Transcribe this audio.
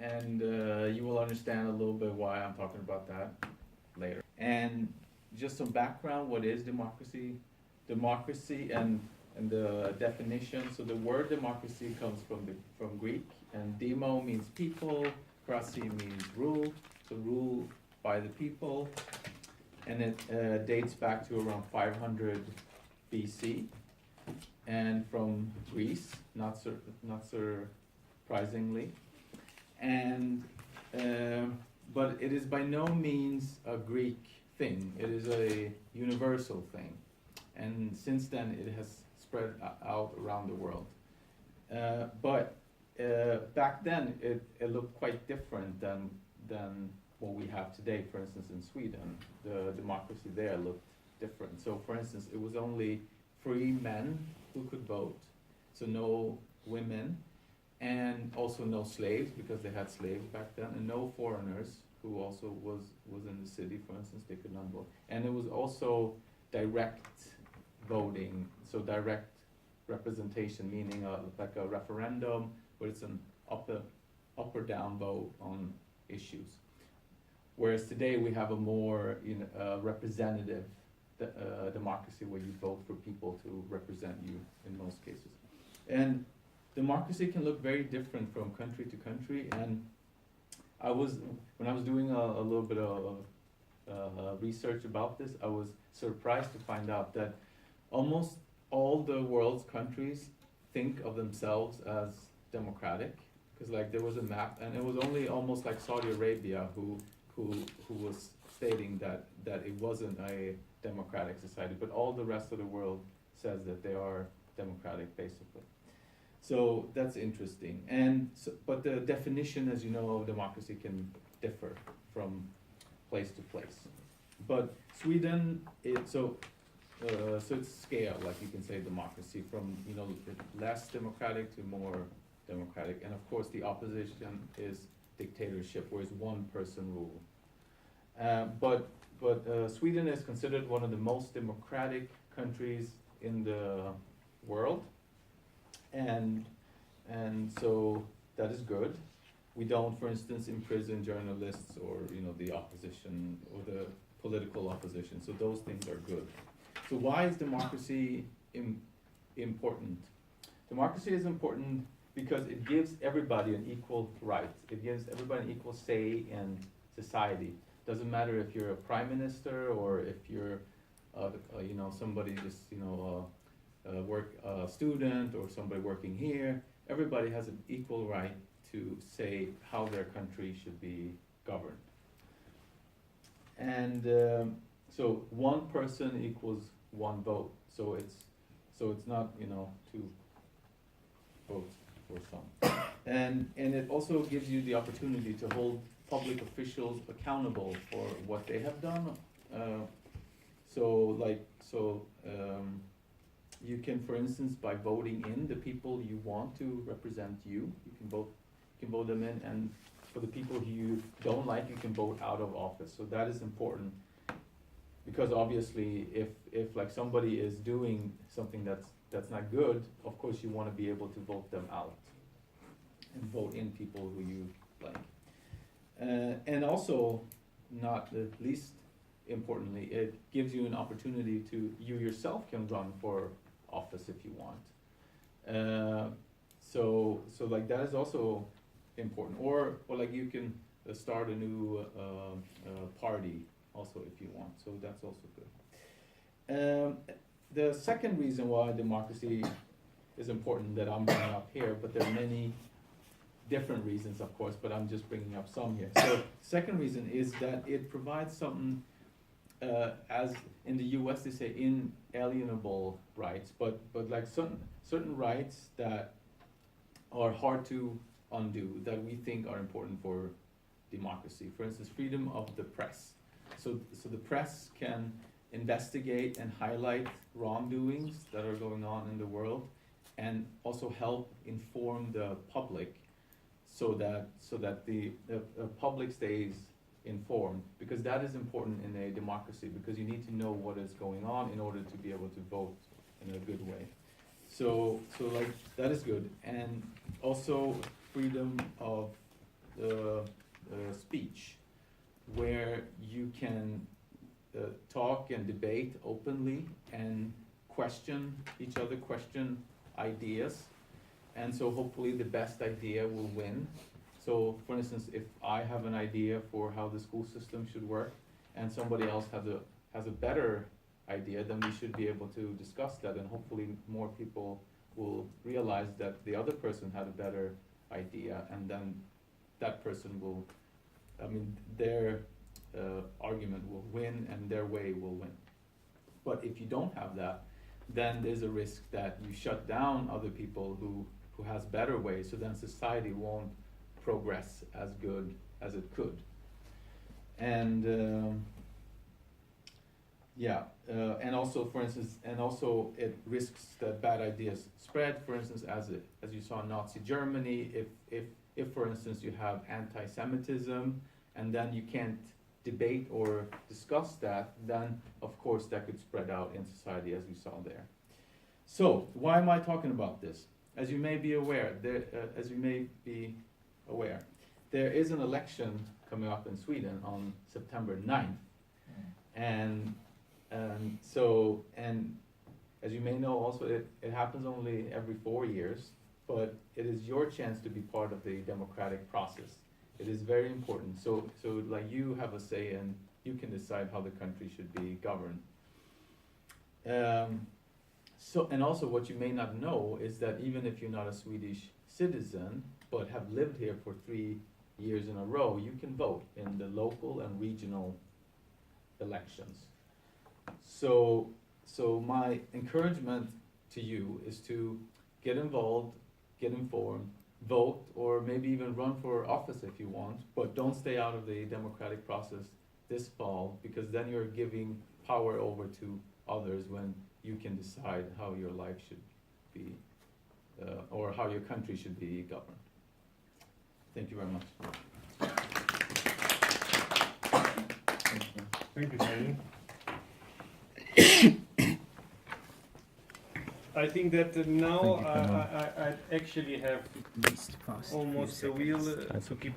and you will understand a little bit why I'm talking about that later. And just some background, what is democracy? Democracy and the definition. So the word democracy comes from Greek, and demo means people, krasi means rule, so rule by the people, and it dates back to around 500 BC, and from Greece, not surprisingly, and but it is by no means a Greek thing. It is a universal thing, and since then it has spread out around the world. But back then it looked quite different than what we have today. For instance, in Sweden, the democracy there looked different. So for instance, it was only free men who could vote, so no women, and also no slaves, because they had slaves back then, and no foreigners who also was in the city, for instance, they could not vote. And it was also direct voting, so direct representation, meaning like a referendum, where it's an up or down vote on issues. Whereas today we have a more representative democracy, where you vote for people to represent you in most cases. And democracy can look very different from country to country. And when I was doing a little bit of research about this, I was surprised to find out that almost all the world's countries think of themselves as democratic, because like there was a map, and it was only almost like Saudi Arabia who was stating that it wasn't a democratic society, but all the rest of the world says that they are democratic, basically. So that's interesting. And so, but the definition, as you know, of democracy can differ from place to place. But Sweden, so it's scale, like you can say, democracy from less democratic to more democratic, and of course the opposition is dictatorship, where it's one person rule. But Sweden is considered one of the most democratic countries in the world, and so that is good. We don't, for instance, imprison journalists or the opposition or the political opposition. So those things are good. So why is democracy important? Democracy is important because it gives everybody an equal right. It gives everybody an equal say in society. Doesn't matter if you're a prime minister or if you're, somebody just, a student or somebody working here. Everybody has an equal right to say how their country should be governed. And so one person equals one vote. So it's not two votes for some. And it also gives you the opportunity to hold public officials accountable for what they have done. You can, for instance, by voting in the people you want to represent you, you can vote them in, and for the people who you don't like, you can vote out of office. So that is important, because obviously if like somebody is doing something that's not good, of course you want to be able to vote them out and vote in people who you like. And also, not the least importantly, it gives you an opportunity to, you yourself can run for office if you want. So like that is also important. Or like you can start a new party also if you want. So that's also good. The second reason why democracy is important that I'm bringing up here, but there are many different reasons, of course, but I'm just bringing up some here. So second reason is that it provides something, as in the US they say inalienable rights, but like certain rights that are hard to undo, that we think are important for democracy. For instance, freedom of the press. So the press can investigate and highlight wrongdoings that are going on in the world, and also help inform the public, so that the public stays informed, because that is important in a democracy, because you need to know what is going on in order to be able to vote in a good way. So like that is good. And also freedom of speech, where you can talk and debate openly and question each other, question ideas, and so hopefully the best idea will win. So for instance, if I have an idea for how the school system should work and somebody else has a better idea, then we should be able to discuss that, and hopefully more people will realize that the other person had a better idea, and then that person will, I mean, their argument will win and their way will win. But if you don't have that, then there's a risk that you shut down other people who has better ways, so then society won't progress as good as it could. And and also, for instance, it risks that bad ideas spread. For instance, as you saw in Nazi Germany, if for instance you have anti-Semitism and then you can't debate or discuss that, then of course that could spread out in society, as we saw there. So why am I talking about this? As you may be aware, there is an election coming up in Sweden on September 9th. And as you may know also, it happens only every 4 years, but it is your chance to be part of the democratic process. It is very important. So like you have a say and you can decide how the country should be governed. And also what you may not know is that even if you're not a Swedish citizen, but have lived here for 3 years in a row, you can vote in the local and regional elections. So my encouragement to you is to get involved, get informed, vote, or maybe even run for office if you want, but don't stay out of the democratic process this fall, because then you're giving power over to others when you can decide how your life should be, or how your country should be governed. Thank you very much. Thank you, Tony. I think that now I actually have almost a wheel to keep